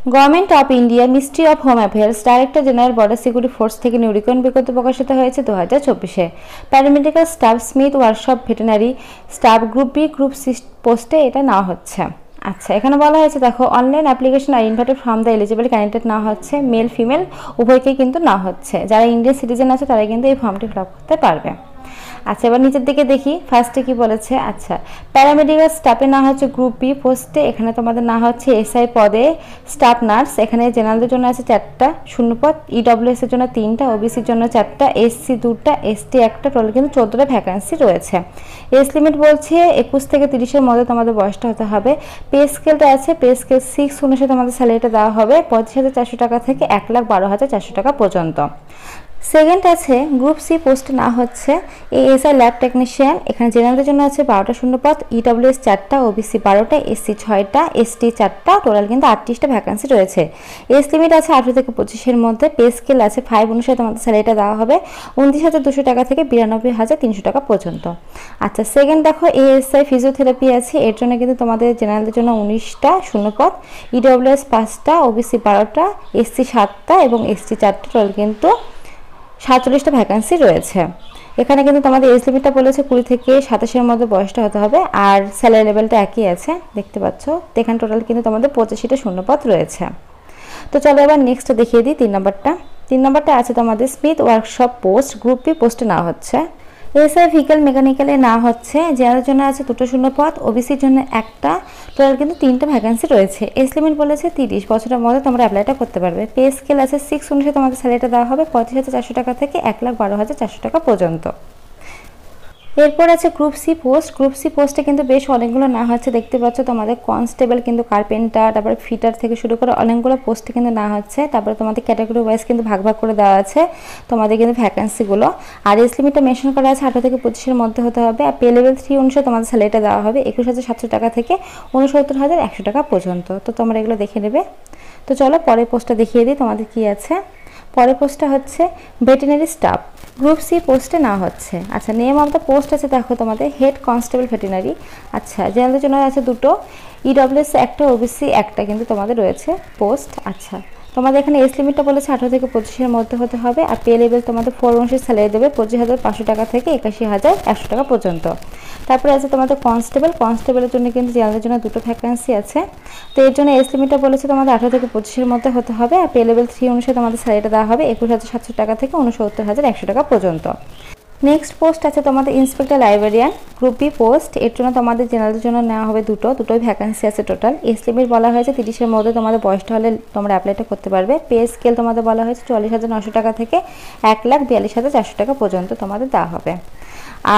Government of India ministry of home affairs director general border security force থেকে new recruitment বিজ্ঞপ্তি প্রকাশিত হয়েছে 2024-এ। Paramedical staff, smith workshop veterinary staff, group B, group C পোস্টে এটা নেওয়া হচ্ছে। আচ্ছা, এখানে বলা হয়েছে দেখো, online application are invited from the eligible candidate নেওয়া হচ্ছে, মেল ফিমেল উভয়কেই কিন্তু নেওয়া হচ্ছে। যারা ইন্ডিয়ান সিটিজেন আছে তারা কিন্তু এই ফর্মটি ফিল আপ করতে পারবে। আচ্ছা, এবার নিচের দিকে দেখি ফার্স্টে কি বলেছে। আচ্ছা, প্যারামেডিক্যাল স্টাফে না হচ্ছে গ্রুপ বি পোস্টে, এখানে তোমাদের না হচ্ছে এসআই পদে স্টাফ নার্স। এখানে জেনারেলদের জন্য আছে 4টা শূন্যপদ, ইডব্লিউএস এর জন্য 3টা, ওবিসির জন্য 4টা, এসসি 2টা, এসটি 1টা, টোটাল কিন্তু 14টা ভ্যাকান্সি রয়েছে। এজ লিমিট বলছে 21 থেকে 30-এর মধ্যে তোমাদের বয়সটা হতে হবে। পে স্কেলটা আছে, পে স্কেল 6 অনুসারে তোমাদের স্যালারিটা দেওয়া হবে 25,400 টাকা থেকে 1,12,400 টাকা পর্যন্ত। সেকেন্ড আছে গ্রুপ সি পোস্টে না হচ্ছে এএসআই ল্যাব টেকনিশিয়ান। এখানে জেনারেলদের জন্য আছে 12টা শূন্যপদ, ইডব্লিউএস 4টা, ওবিসি 12টা, এসসি 6টা, এসটি 4টা, টোটাল কিন্তু 38টা ভ্যাকান্সি রয়েছে। এজ লিমিট আছে 18 থেকে 25-এর মধ্যে। পে স্কেল আছে 5 অনুসারে তোমাদের স্যালারিটা দেওয়া হবে 29,200 টাকা থেকে 92,300 টাকা পর্যন্ত। আচ্ছা, সেকেন্ড দেখো এএসআই ফিজিওথেরাপি আছে, এর জন্য কিন্তু তোমাদের জেনারেলদের জন্য 19টা শূন্যপদ, ইডব্লিউএস 5টা, ওবিসি 12টা, এসসি 7টা এবং এসটি 4টা, টোটাল কিন্তু 47টা ভ্যাকান্সি রয়েছে। এখানে কিন্তু তোমাদের এজ লিমিটটা বলেছে 20 থেকে 27-এর মধ্যে বয়সটা হতে হবে, আর স্যালারি লেভেলটা একই আছে দেখতে পাচ্ছ। তো এখানে টোটাল কিন্তু তোমাদের 85টা শূন্যপদ রয়েছে। তো চলো এবার নেক্সট দেখিয়ে দিই 3 নম্বরটা আছে তোমাদের smith workshop post, group B পোস্টে নেওয়া হচ্ছে। এসআই ভেহিক্যাল মেকানিক্যালে না হচ্ছে, যাদের জন্য আছে 2টো শূন্যপদ, ওবিসির জন্য 1টা, টোটাল কিন্তু 3টা ভ্যাকান্সি রয়েছে। এজ লিমিট বলেছে 30 বছরের মধ্যে তোমরা অ্যাপ্লাইটা করতে পারবে। পে স্কেল আছে 6 অনুসারে তোমাদের স্যালারিটা দেওয়া হবে 35,400 টাকা থেকে 1,12,400 টাকা পর্যন্ত। এরপর আছে group C post. Group C পোস্টে কিন্তু বেশ অনেকগুলো না হচ্ছে দেখতে পাচ্ছ। তোমাদের কনস্টেবল কিন্তু কার্পেন্টার, তারপরে ফিটার থেকে শুরু করে অনেকগুলো পোস্টে কিন্তু না হচ্ছে। তারপরে তোমাদের ক্যাটাগরি ওয়াইজ কিন্তু ভাগ ভাগ করে দেওয়া আছে তোমাদের কিন্তু ভ্যাকান্সিগুলো। আর এজ লিমিটটা মেনশন করা আছে 18 থেকে 25-এর মধ্যে হতে হবে। আর পে লেভেল 3 অনুসারে তোমাদের স্যালারিটা দেওয়া হবে 21,700 টাকা থেকে 69,100 টাকা পর্যন্ত। তো তোমরা এগুলো দেখে নেবে। তো চলো পরের পোস্টটা দেখিয়ে দিই তোমাদের কি আছে। পরের পোস্টটা হচ্ছে ভেটেরিনারি স্টাফ, গ্রুপ সি পোস্টে না হচ্ছে। আচ্ছা, নেম অফ দ্য পোস্ট আছে দেখো তোমাদের হেড কনস্টেবল ভেটেরিনারি। আচ্ছা, জেনারেলদের জন্য আছে 2টো, ইডব্লিউএস 1টা, ওবিসি 1টা কিন্তু তোমাদের রয়েছে পোস্ট। আচ্ছা, তোমাদের এখানে এজ লিমিটটা বলেছে 18 থেকে 25-এর মধ্যে হতে হবে। আর পে লেভেল তোমাদের 4 অনুসারে স্যালারি দেবে 25,500 টাকা থেকে 81,100 টাকা পর্যন্ত। তারপরে আছে তোমাদের কনস্টেবলের জন্য কিন্তু জেনারেলের জন্য 2টো ভ্যাকান্সি আছে। তো এর জন্য এজ লিমিটটা বলেছে তোমাদের 18 থেকে 25-এর মধ্যে হতে হবে। আর পে লেভেল 3 অনুসারে তোমাদের স্যালারিটা দেওয়া হবে 21,700 টাকা থেকে 69,100 টাকা পর্যন্ত। নেক্সট পোস্ট আছে তোমাদের inspector librarian, group B post. এর জন্য তোমাদের জেনারেলের জন্য নেওয়া হবে দুটোই ভ্যাকান্সি আছে টোটাল। এজ লিমিট বলা হয়েছে 30-এর মধ্যে তোমাদের বয়সটা হলে তোমরা অ্যাপ্লাইটা করতে পারবে। পে স্কেল তোমাদের বলা হয়েছে 44,900 টাকা থেকে 1,42,400 টাকা পর্যন্ত তোমাদের দেওয়া হবে।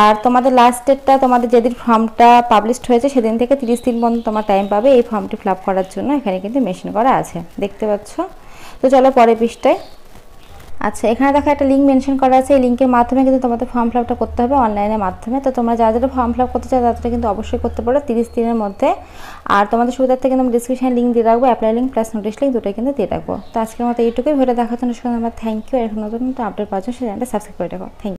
আর তোমাদের লাস্ট ডেটটা তোমাদের যেদিন ফর্মটা পাবলিশড হয়েছে সেদিন থেকে 30 দিন পর্যন্ত তোমার টাইম পাবে এই ফর্মটি ফিল আপ করার জন্য। এখানে কিন্তু মেনশন করা আছে দেখতে পাচ্ছ। তো চলো পরের পৃষ্ঠায়। আচ্ছা, এখানে দেখো একটা লিঙ্ক মেনশন করা আছে, এই লিঙ্কের মাধ্যমে কিন্তু তোমাদের ফর্ম ফিল আপটা করতে হবে অনলাইনের মাধ্যমে। তো তোমরা যারা ফর্ম ফিল আপ করতে চাও তারা কিন্তু অবশ্যই করতে পারো 30 দিনের মধ্যে। আর তোমাদের সুবিধার্থে কিন্তু আমি ডিসক্রিপশনে লিঙ্ক দিয়ে রাখবো, apply link plus notice link দুটোই কিন্তু দিয়ে রাখবো। তো আজকের মতো এইটুকুই, ভিডিও দেখার জন্য আমার থ্যাংক ইউ। আর এখন নতুন আপডেট পাওয়ার জন্য চ্যানেলটা সাবস্ক্রাইব করে রাখো। Thank you.